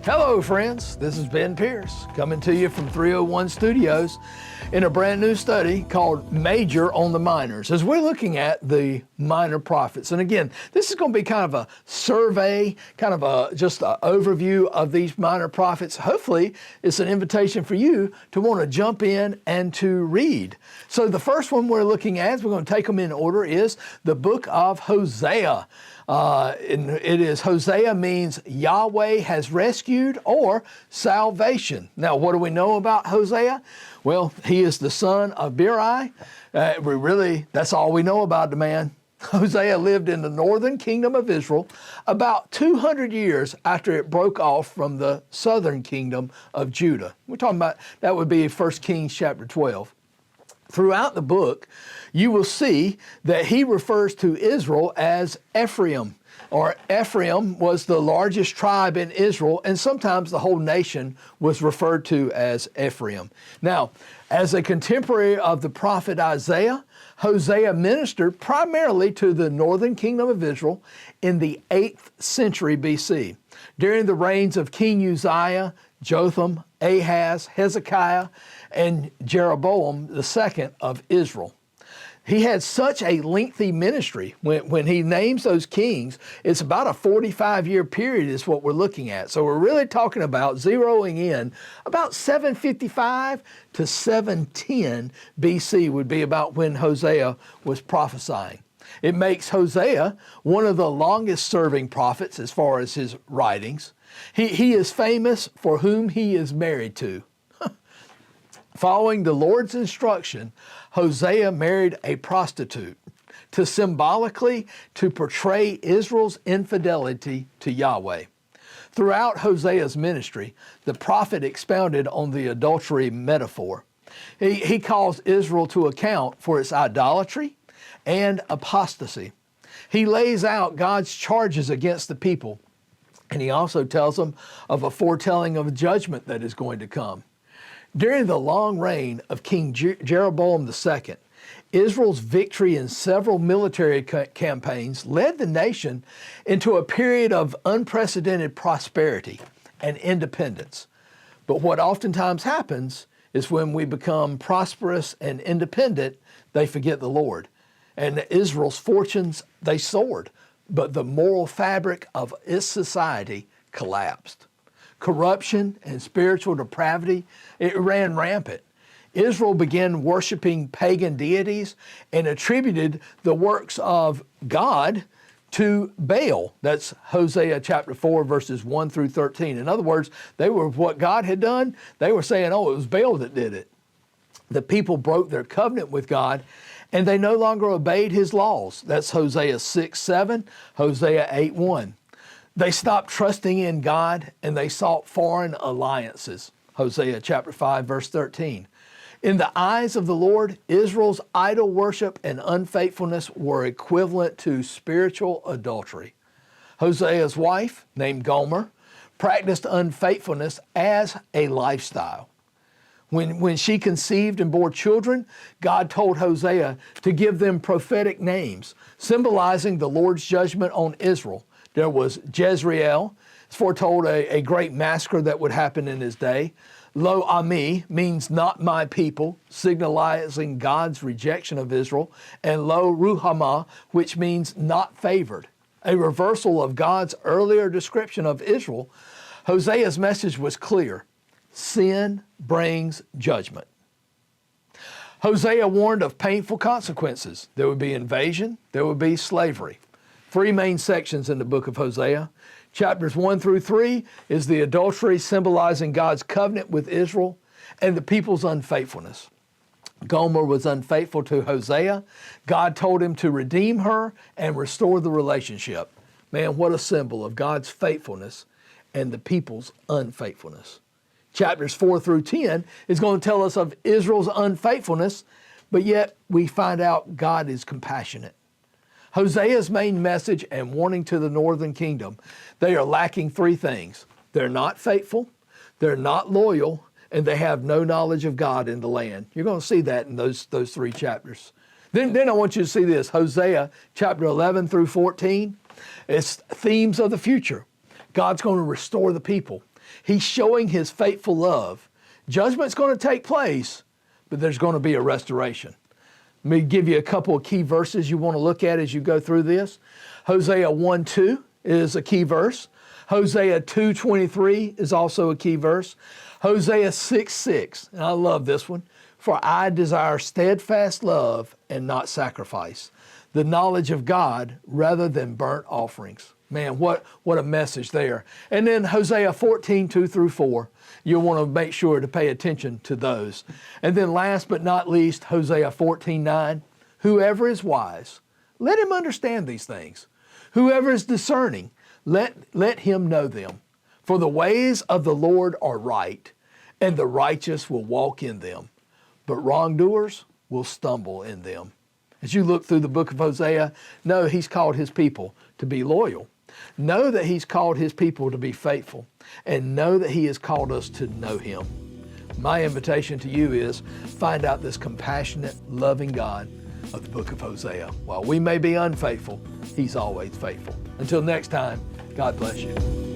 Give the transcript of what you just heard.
Hello friends, this is Ben Pierce coming to you from 301 Studios in a brand new study called Major on the Minors, as we're looking at the minor prophets. And again, this is going to be kind of a survey, just an overview of these minor prophets. Hopefully it's an invitation for you to want to jump in and to read. So the first one we're looking at, we're going to take them in order, is the book of Hosea. Hosea means Yahweh has rescued or salvation. Now, what do we know about Hosea? Well, he is the son of Beeri. That's all we know about the man. Hosea lived in the northern kingdom of Israel about 200 years after it broke off from the southern kingdom of Judah. We're talking about, that would be 1 Kings chapter 12. Throughout the book, you will see that he refers to Israel as Ephraim, or Ephraim was the largest tribe in Israel, and sometimes the whole nation was referred to as Ephraim. Now, as a contemporary of the prophet Isaiah, Hosea ministered primarily to the northern kingdom of Israel in the 8th century BC, during the reigns of King Uzziah, Jotham, Ahaz, Hezekiah, and Jeroboam II of Israel. He had such a lengthy ministry. When he names those kings, it's about a 45-year period is what we're looking at. So we're really talking about zeroing in about 755 to 710 BC would be about when Hosea was prophesying. It makes Hosea one of the longest serving prophets as far as his writings. He is famous for whom he is married to. Following the Lord's instruction, Hosea married a prostitute to symbolically to portray Israel's infidelity to Yahweh. Throughout Hosea's ministry, the prophet expounded on the adultery metaphor. He calls Israel to account for its idolatry and apostasy. He lays out God's charges against the people, and he also tells them of a foretelling of a judgment that is going to come. During the long reign of King Jeroboam II, Israel's victory in several military campaigns led the nation into a period of unprecedented prosperity and independence. But what oftentimes happens is when we become prosperous and independent, they forget the Lord. And Israel's fortunes, they soared, but the moral fabric of its society collapsed. Corruption and spiritual depravity, it ran rampant. Israel began worshiping pagan deities and attributed the works of God to Baal. That's Hosea chapter 4, verses 1 through 13. In other words, they were what God had done. They were saying, oh, it was Baal that did it. The people broke their covenant with God, and they no longer obeyed his laws. That's Hosea 6:7, Hosea 8:1. They stopped trusting in God and they sought foreign alliances. Hosea chapter 5, verse 13. In the eyes of the Lord, Israel's idol worship and unfaithfulness were equivalent to spiritual adultery. Hosea's wife, named Gomer, practiced unfaithfulness as a lifestyle. When she conceived and bore children, God told Hosea to give them prophetic names, symbolizing the Lord's judgment on Israel. There was Jezreel. It's foretold a great massacre that would happen in his day. Lo Ami means not my people, signalizing God's rejection of Israel. And Lo Ruhamah, which means not favored, a reversal of God's earlier description of Israel. Hosea's message was clear. Sin brings judgment. Hosea warned of painful consequences. There would be invasion, there would be slavery. 3 main sections in the book of Hosea. Chapters 1 through 3 is the adultery symbolizing God's covenant with Israel and the people's unfaithfulness. Gomer was unfaithful to Hosea. God told him to redeem her and restore the relationship. Man, what a symbol of God's faithfulness and the people's unfaithfulness. Chapters 4 through 10 is going to tell us of Israel's unfaithfulness, but yet we find out God is compassionate. Hosea's main message and warning to the northern kingdom, they are lacking 3 things. They're not faithful, they're not loyal, and they have no knowledge of God in the land. You're going to see that in those 3 chapters. Then I want you to see this, Hosea chapter 11 through 14. It's themes of the future. God's going to restore the people. He's showing his faithful love. Judgment's going to take place, but there's going to be a restoration. Let me give you a couple of key verses you want to look at as you go through this. Hosea 1:2 is a key verse. Hosea 2:23 is also a key verse. Hosea 6:6, and I love this one. For I desire steadfast love and not sacrifice, the knowledge of God rather than burnt offerings. Man, what a message there. And then Hosea 14:2-4. You'll want to make sure to pay attention to those. And then last but not least, Hosea 14:9. Whoever is wise, let him understand these things. Whoever is discerning, let him know them. For the ways of the Lord are right, and the righteous will walk in them, but wrongdoers will stumble in them. As you look through the book of Hosea, know he's called his people to be loyal. Know that he's called his people to be faithful, and know that he has called us to know him. My invitation to you is find out this compassionate, loving God of the book of Hosea. While we may be unfaithful, he's always faithful. Until next time, God bless you.